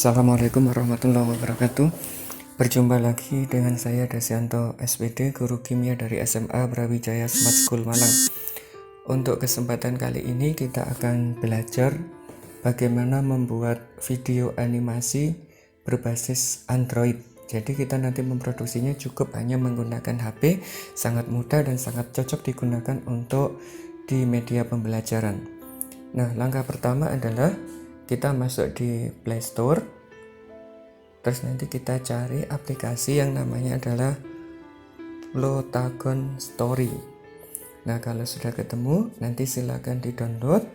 Assalamualaikum warahmatullahi wabarakatuh. Berjumpa lagi dengan saya Dasyanto SPD, Guru Kimia dari SMA Brawijaya Smart School Malang. Untuk kesempatan kali ini kita akan belajar bagaimana membuat video animasi berbasis Android. Jadi kita nanti memproduksinya cukup hanya menggunakan HP, sangat mudah dan sangat cocok digunakan untuk di media pembelajaran. Nah, langkah pertama adalah kita masuk di Play Store, terus nanti kita cari aplikasi yang namanya adalah Plotagon Story. Nah, kalau sudah ketemu, nanti silakan di-download.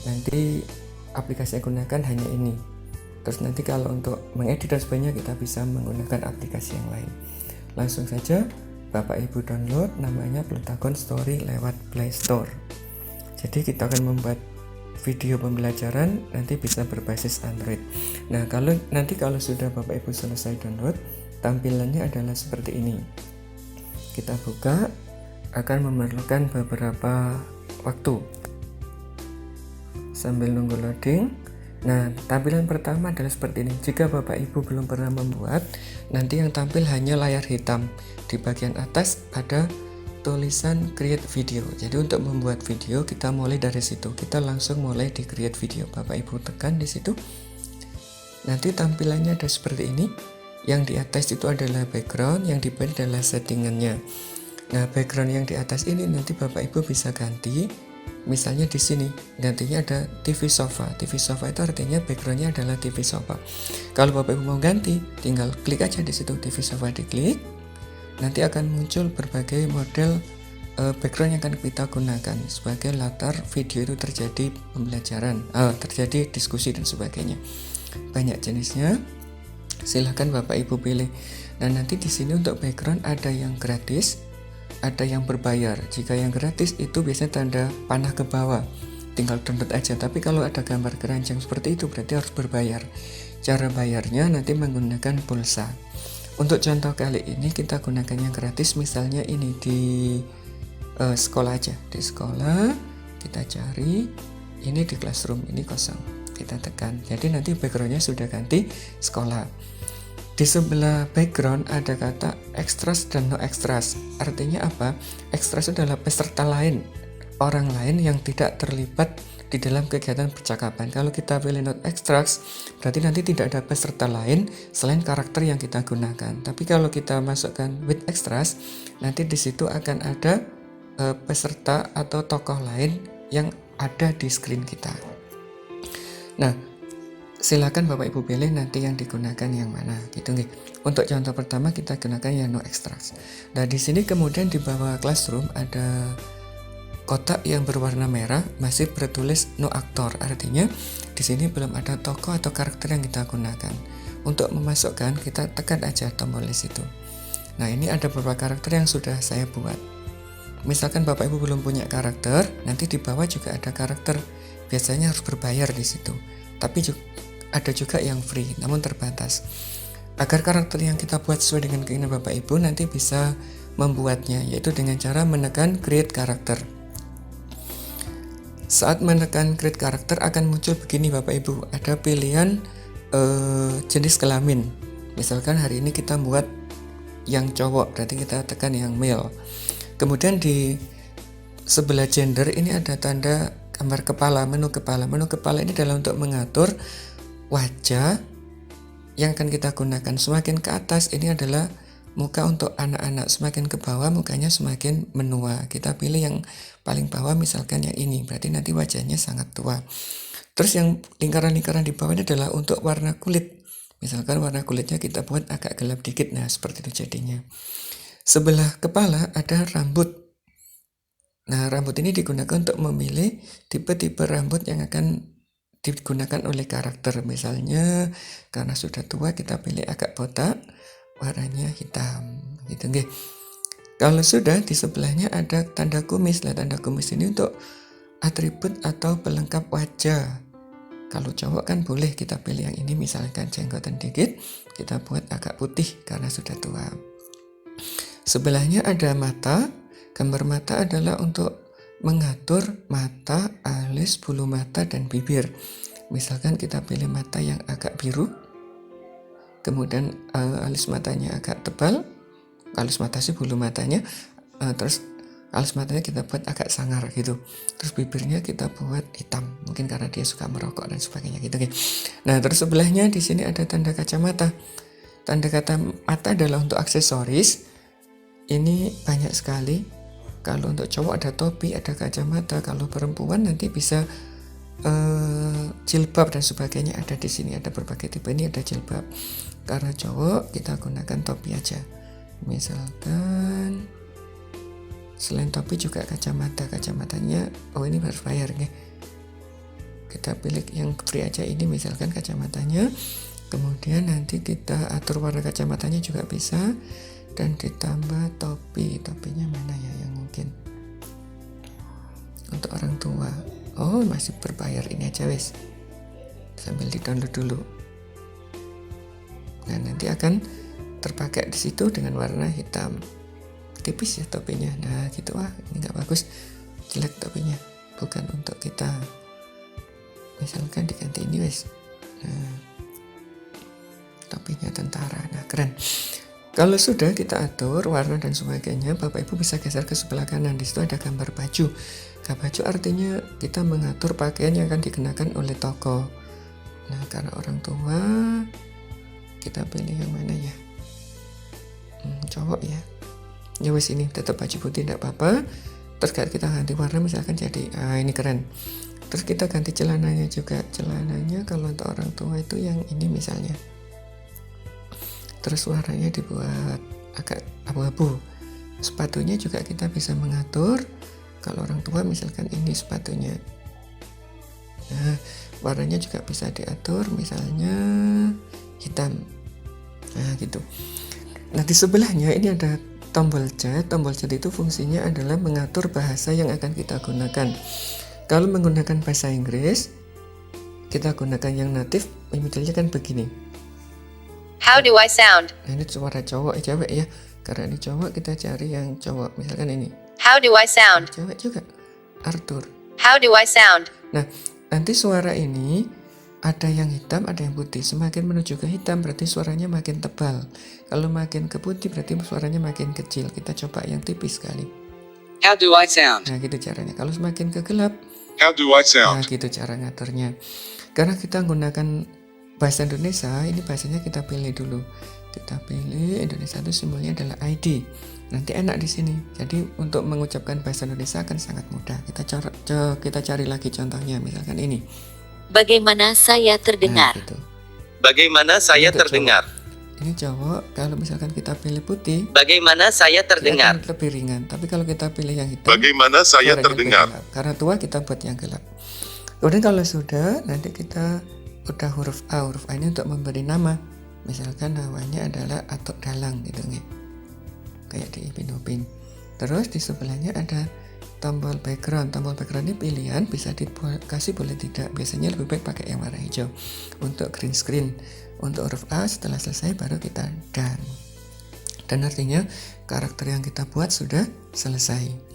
Nanti aplikasi yang gunakan hanya ini. Terus nanti kalau untuk mengedit dan sebagainya kita bisa menggunakan aplikasi yang lain. Langsung saja Bapak Ibu download, namanya Plotagon Story lewat Play Store. Jadi kita akan membuat video pembelajaran nanti bisa berbasis Android. Nah, kalau sudah Bapak Ibu selesai download, tampilannya adalah seperti ini. Kita buka, akan memerlukan beberapa waktu sambil nunggu loading. Nah, tampilan pertama adalah seperti ini. Jika Bapak Ibu belum pernah membuat, nanti yang tampil hanya layar hitam. Di bagian atas ada tulisan create video. Jadi untuk membuat video kita mulai dari situ. Kita langsung mulai di create video. Bapak Ibu tekan di situ. Nanti tampilannya ada seperti ini. Yang di atas itu adalah background, yang di bawah adalah settingannya. Nah, background yang di atas ini nanti Bapak Ibu bisa ganti. Misalnya di sini nantinya ada TV sofa. TV sofa itu artinya backgroundnya adalah TV sofa. Kalau Bapak Ibu mau ganti, tinggal klik aja di situ TV sofa, diklik. Nanti akan muncul berbagai model background yang akan kita gunakan sebagai latar video itu terjadi pembelajaran, terjadi diskusi dan sebagainya. Banyak jenisnya, silahkan Bapak Ibu pilih. Nah, nanti di sini untuk background ada yang gratis, ada yang berbayar. Jika yang gratis itu biasanya tanda panah ke bawah, tinggal download aja. Tapi kalau ada gambar keranjang seperti itu berarti harus berbayar. Cara bayarnya nanti menggunakan pulsa. Untuk contoh kali ini kita gunakan yang gratis, misalnya ini di sekolah aja. Di sekolah kita cari, ini di classroom, ini kosong. Kita tekan. Jadi nanti backgroundnya sudah ganti sekolah. Di sebelah background ada kata extras dan no extras. Artinya apa? Extras adalah peserta lain, orang lain yang tidak terlibat di dalam kegiatan percakapan. Kalau kita pilih not extras, berarti nanti tidak ada peserta lain selain karakter yang kita gunakan. Tapi kalau kita masukkan with extras, nanti di situ akan ada peserta atau tokoh lain yang ada di screen kita. Nah, silakan Bapak Ibu pilih nanti yang digunakan yang mana, gitu nggih. Untuk contoh pertama kita gunakan yang no extras. Nah, di sini kemudian di bawah classroom ada kotak yang berwarna merah masih bertulis no actor, artinya di sini belum ada tokoh atau karakter yang kita gunakan. Untuk memasukkan kita tekan aja tombol di situ. Nah, ini ada beberapa karakter yang sudah saya buat. Misalkan Bapak Ibu belum punya karakter, nanti di bawah juga ada karakter. Biasanya harus berbayar di situ. Tapi ada juga yang free, namun terbatas. Agar karakter yang kita buat sesuai dengan keinginan Bapak Ibu, nanti bisa membuatnya, yaitu dengan cara menekan create karakter. Saat menekan create karakter akan muncul begini Bapak Ibu, ada pilihan jenis kelamin. Misalkan hari ini kita buat yang cowok, berarti kita tekan yang male. Kemudian di sebelah gender ini ada tanda gambar kepala, menu kepala. Menu kepala ini adalah untuk mengatur wajah yang akan kita gunakan. Semakin ke atas ini adalah muka untuk anak-anak, semakin ke bawah mukanya semakin menua. Kita pilih yang paling bawah, misalkan yang ini, berarti nanti wajahnya sangat tua. Terus yang lingkaran-lingkaran di bawah ini adalah untuk warna kulit. Misalkan warna kulitnya kita buat agak gelap dikit, nah seperti itu jadinya. Sebelah kepala ada rambut. Nah, rambut ini digunakan untuk memilih tipe-tipe rambut yang akan digunakan oleh karakter. Misalnya karena sudah tua kita pilih agak botak, warnanya hitam, gitu nggih. Kalau sudah, di sebelahnya ada tanda kumis. Nah, tanda kumis ini untuk atribut atau pelengkap wajah. Kalau cowok kan boleh kita pilih yang ini, misalkan jenggotan dikit, kita buat agak putih karena sudah tua. Sebelahnya ada mata. Gambar mata adalah untuk mengatur mata, alis, bulu mata, dan bibir. Misalkan kita pilih mata yang agak biru, kemudian alis matanya agak tebal, alis mata sih bulu matanya, terus alis matanya kita buat agak sangar gitu, terus bibirnya kita buat hitam, mungkin karena dia suka merokok dan sebagainya gitu. Nah terus sebelahnya di sini ada tanda kacamata. Tanda kacamata adalah untuk aksesoris, ini banyak sekali. Kalau untuk cowok ada topi, ada kacamata, kalau perempuan nanti bisa jilbab dan sebagainya ada di sini, ada berbagai tipe, ini ada jilbab. Karena cowok kita gunakan topi aja, misalkan selain topi juga kacamatanya ini harus bayar nih, kita pilih yang free aja ini, misalkan kacamatanya, kemudian nanti kita atur warna kacamatanya juga bisa, dan ditambah topinya mana ya yang mungkin untuk orang tua. Oh masih berbayar, ini aja wes, sambil di download dulu. Nah nanti akan terpakai di situ dengan warna hitam, tipis ya topinya. Nah gitu, ini nggak bagus, jelek topinya, bukan untuk kita. Misalkan diganti ini wes. Nah topinya tentara, nah keren. Kalau sudah kita atur warna dan sebagainya, Bapak Ibu bisa geser ke sebelah kanan. Di situ ada gambar baju. Baju artinya kita mengatur pakaian yang akan dikenakan oleh tokoh. Nah, karena orang tua, kita pilih yang mana ya? Cowok ya. Ya wes, ini tetap baju putih tidak apa-apa. Terus kita ganti warna misalkan jadi, ini keren. Terus kita ganti celananya juga. Celananya kalau untuk orang tua itu yang ini misalnya. Terus warnanya dibuat agak abu-abu. Sepatunya juga kita bisa mengatur. Kalau orang tua misalkan ini sepatunya. Nah, warnanya juga bisa diatur, misalnya hitam. Nah, gitu. Nah, di sebelahnya ini ada tombol chat. Tombol chat itu fungsinya adalah mengatur bahasa yang akan kita gunakan. Kalau menggunakan bahasa Inggris, kita gunakan yang native, modelnya kan begini. How do I sound? Nah, ini suara cowok, cewek ya. Karena ini cowok, kita cari yang cowok. Misalkan ini. How do I sound? Cewek juga, Arthur. How do I sound? Nah, nanti suara ini ada yang hitam, ada yang putih. Semakin menuju ke hitam berarti suaranya makin tebal. Kalau makin ke putih berarti suaranya makin kecil. Kita coba yang tipis sekali. How do I sound? Nah, gitu caranya. Kalau semakin ke gelap, How do I nah sound? gitu cara ngaturnya. Karena kita menggunakan bahasa Indonesia, ini bahasanya kita pilih dulu. Kita pilih Indonesia, itu simbolnya adalah ID. Nanti enak di sini. Jadi untuk mengucapkan bahasa Indonesia akan sangat mudah. Kita cari lagi contohnya, misalkan ini. Bagaimana saya terdengar? Nah, gitu. Bagaimana saya Untuk terdengar? Ini cowok, kalau misalkan kita pilih putih, Bagaimana saya dia terdengar? akan lebih ringan. Tapi kalau kita pilih yang hitam, Bagaimana saya suaranya terdengar? gelap. Karena tua kita buat yang gelap. Kemudian kalau sudah, nanti kita udah huruf A. Huruf A ini untuk memberi nama. Misalkan namanya adalah Atok Dalang gitu nih. Kayak di Ipin Upin. Terus di sebelahnya ada tombol background. Tombol background ini pilihan, bisa dikasih boleh tidak. Biasanya lebih baik pakai yang warna hijau. Untuk green screen, untuk huruf A setelah selesai baru kita done. Dan artinya karakter yang kita buat sudah selesai.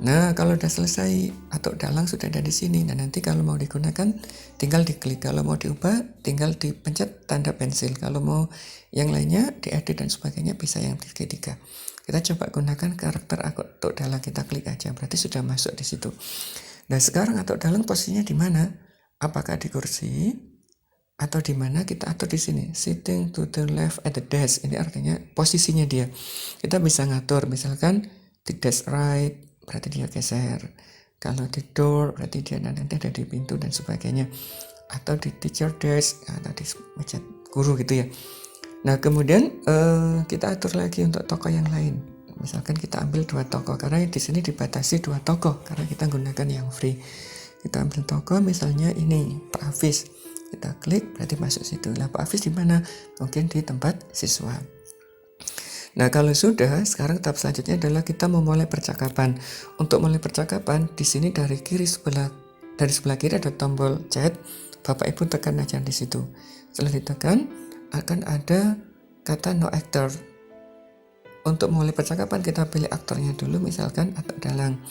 Nah, kalau udah selesai Atok Dalang sudah ada di sini. Nah, nanti kalau mau digunakan tinggal diklik. Kalau mau diubah tinggal dipencet tanda pensil. Kalau mau yang lainnya diedit dan sebagainya bisa yang tiga. Kita coba gunakan karakter Atok Dalang, kita klik aja, berarti sudah masuk di situ. Nah, sekarang Atok Dalang posisinya di mana? Apakah di kursi atau di mana? Kita atur di sini. Sitting to the left at the desk. Ini artinya posisinya dia. Kita bisa ngatur, misalkan di desk right, berarti dia geser. Kalau di door, berarti dia nanti ada di pintu dan sebagainya. Atau di teacher desk, atau di meja guru gitu ya. Nah, kemudian kita atur lagi untuk tokoh yang lain. Misalkan kita ambil 2 tokoh, karena di sini dibatasi 2 tokoh karena kita gunakan yang free. Kita ambil tokoh misalnya ini Pak Hafiz. Kita klik berarti masuk situ. Lah Pak Hafiz di mana? Mungkin di tempat siswa. Nah, kalau sudah, sekarang tahap selanjutnya adalah kita memulai percakapan. Untuk mulai percakapan, di sini dari sebelah kiri ada tombol chat. Bapak Ibu tekan aja di situ. Setelah ditekan, akan ada kata no actor. Untuk mulai percakapan kita pilih aktornya dulu, misalkan Atok Dalang.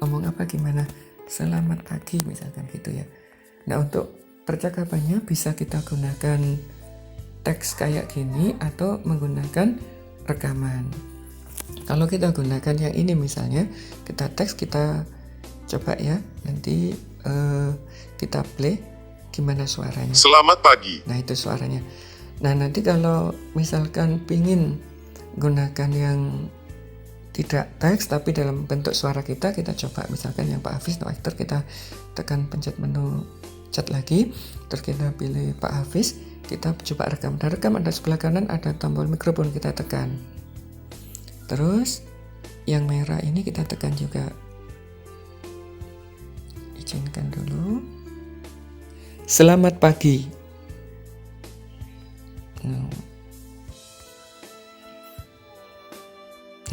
Ngomong apa gimana? Selamat pagi misalkan gitu ya. Nah, untuk percakapannya bisa kita gunakan teks kayak gini atau menggunakan rekaman. Kalau kita gunakan yang ini misalnya, kita teks, kita coba ya, nanti kita play gimana suaranya. Selamat pagi. Nah itu suaranya. Nah nanti kalau misalkan pingin gunakan yang tidak teks tapi dalam bentuk suara kita coba misalkan yang Pak Hafiz no actor, kita tekan pencet menu chat lagi, terus kita pilih Pak Hafiz, kita coba rekam. Dan rekam ada sebelah kanan ada tombol mikrofon, kita tekan. Terus yang merah ini kita tekan juga. Izinkan dulu. Selamat pagi.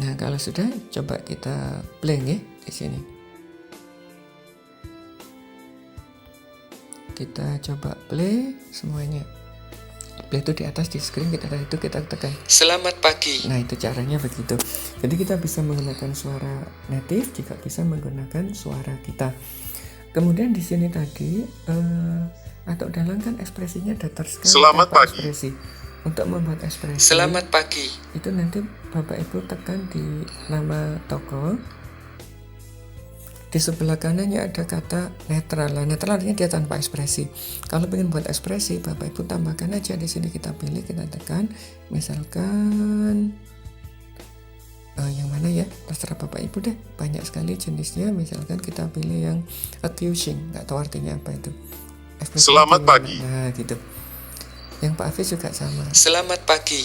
Nah, kalau sudah coba kita play ya di sini. Kita coba play semuanya. Play itu di atas di screen, kita tekan selamat pagi. Nah itu caranya begitu. Jadi kita bisa menggunakan suara native, juga bisa menggunakan suara kita. Kemudian di sini tadi atau dalam kan ekspresinya datar sekali. Selamat pagi. Ekspresi. Untuk membuat ekspresi Selamat pagi. itu nanti Bapak Ibu tekan di nama toko. Di sebelah kanannya ada kata netral. Netral artinya dia tanpa ekspresi. Kalau ingin buat ekspresi, Bapak Ibu tambahkan aja di sini, kita pilih, kita tekan. Misalkan yang mana ya? Terserah Bapak Ibu deh. Banyak sekali jenisnya. Misalkan kita pilih yang accusing. Nggak tahu artinya apa itu. Ekspresi Selamat gimana? pagi. Nah gitu. Yang Pak Hafiz juga sama. Selamat pagi.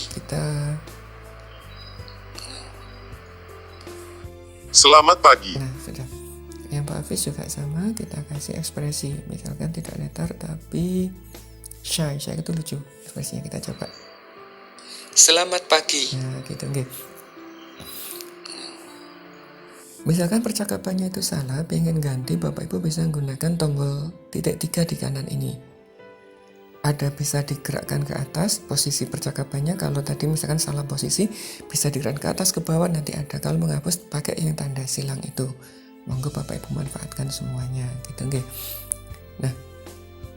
Selamat pagi. Nah sudah. Yang Pak Hafiz juga sama, kita kasih ekspresi. Misalkan tidak netar tapi shy itu lucu. Ekspresinya kita coba. Selamat pagi. Nah gitu nggih. Misalkan percakapannya itu salah, pengen ganti, Bapak Ibu bisa menggunakan tombol titik 3 di kanan ini. Ada bisa digerakkan ke atas posisi percakapannya. Kalau tadi misalkan salah posisi, bisa digerakkan ke atas ke bawah, nanti ada. Kalau menghapus pakai yang tanda silang itu. Monggo Bapak Ibu manfaatkan semuanya gitu nggih. Nah,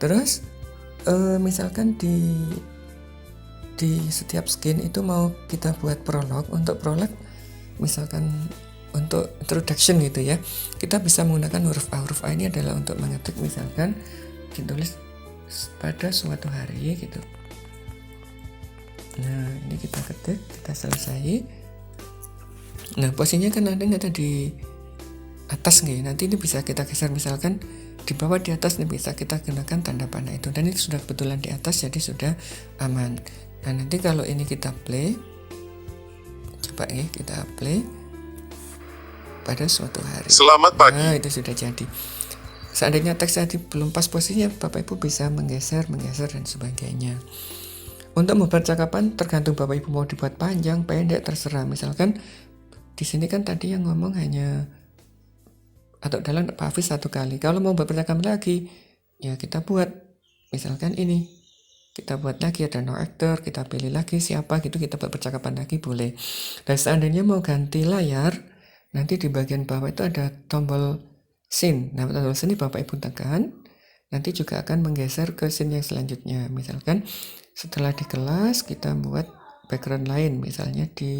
terus misalkan di setiap skin itu mau kita buat prolog. Untuk prolog misalkan untuk introduction gitu ya, kita bisa menggunakan huruf A. Huruf A ini adalah untuk mengetik, misalkan ditulis pada suatu hari gitu. Nah, ini kita ketik, kita selesai. Nah, posisinya kan ada di atas nih. Nanti ini bisa kita geser, misalkan di bawah, di atas nih bisa kita gunakan tanda panah itu. Dan ini sudah kebetulan di atas, jadi sudah aman. Nah, nanti kalau ini kita play, coba ya kita play pada suatu hari. Selamat pagi. Nah, itu sudah jadi. Seandainya teks tadi belum pas posisinya, Bapak Ibu bisa menggeser dan sebagainya. Untuk membuat percakapan tergantung Bapak Ibu mau dibuat panjang, pendek, terserah. Misalkan di sini kan tadi yang ngomong hanya atau dalam Pak Hafiz 1 kali. Kalau mau buat percakapan lagi, ya kita buat misalkan ini. Kita buat lagi, ada no actor, kita pilih lagi siapa gitu, kita buat percakapan lagi boleh. Dan seandainya mau ganti layar, nanti di bagian bawah itu ada tombol scene. Nah, tombol scene Bapak Ibu tekan, nanti juga akan menggeser ke scene yang selanjutnya. Misalkan setelah di kelas kita buat background lain, misalnya di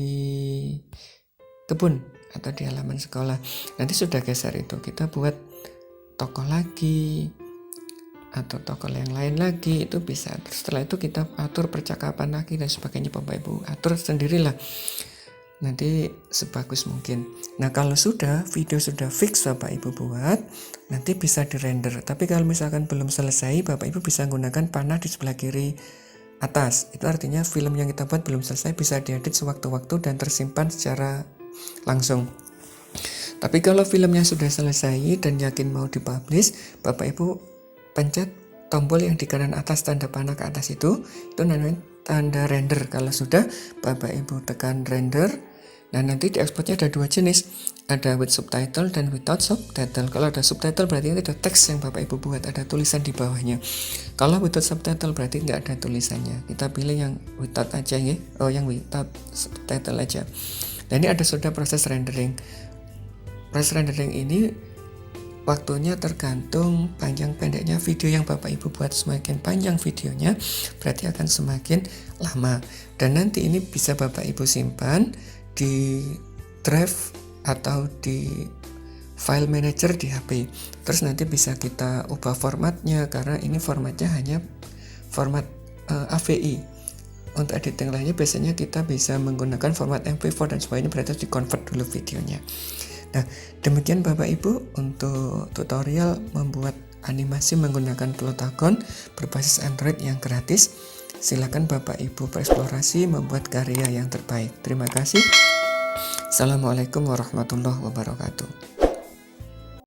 kebun atau di halaman sekolah. Nanti sudah geser itu, kita buat tokoh lagi atau tokoh yang lain lagi, itu bisa. Setelah itu kita atur percakapan lagi dan sebagainya. Bapak Ibu atur sendirilah, nanti sebagus mungkin. Nah, kalau sudah video sudah fix Bapak Ibu buat, nanti bisa dirender. Tapi kalau misalkan belum selesai, Bapak Ibu bisa menggunakan panah di sebelah kiri atas. Itu artinya film yang kita buat belum selesai, bisa diedit sewaktu-waktu dan tersimpan secara langsung. Tapi kalau filmnya sudah selesai dan yakin mau dipublish, Bapak Ibu pencet tombol yang di kanan atas, tanda panah ke atas itu namanya tanda render. Kalau sudah, Bapak Ibu tekan render. Nah, nanti di exportnya ada 2 jenis, ada with subtitle dan without subtitle. Kalau ada subtitle berarti itu ada teks yang Bapak Ibu buat, ada tulisan di bawahnya. Kalau without subtitle berarti nggak ada tulisannya. Kita pilih yang without aja ya, yang without subtitle aja. Dan ini ada sudah proses rendering. Proses rendering ini waktunya tergantung panjang pendeknya video yang Bapak Ibu buat. Semakin panjang videonya berarti akan semakin lama, dan nanti ini bisa Bapak Ibu simpan di drive atau di file manager di HP. Terus nanti bisa kita ubah formatnya, karena ini formatnya hanya format AVI. Untuk editing lainnya biasanya kita bisa menggunakan format MP4 dan sebagainya, berarti di convert dulu videonya. Nah, demikian Bapak Ibu untuk tutorial membuat animasi menggunakan Plotagon berbasis Android yang gratis. Silakan Bapak Ibu bereksplorasi membuat karya yang terbaik. Terima kasih. Assalamualaikum warahmatullahi wabarakatuh.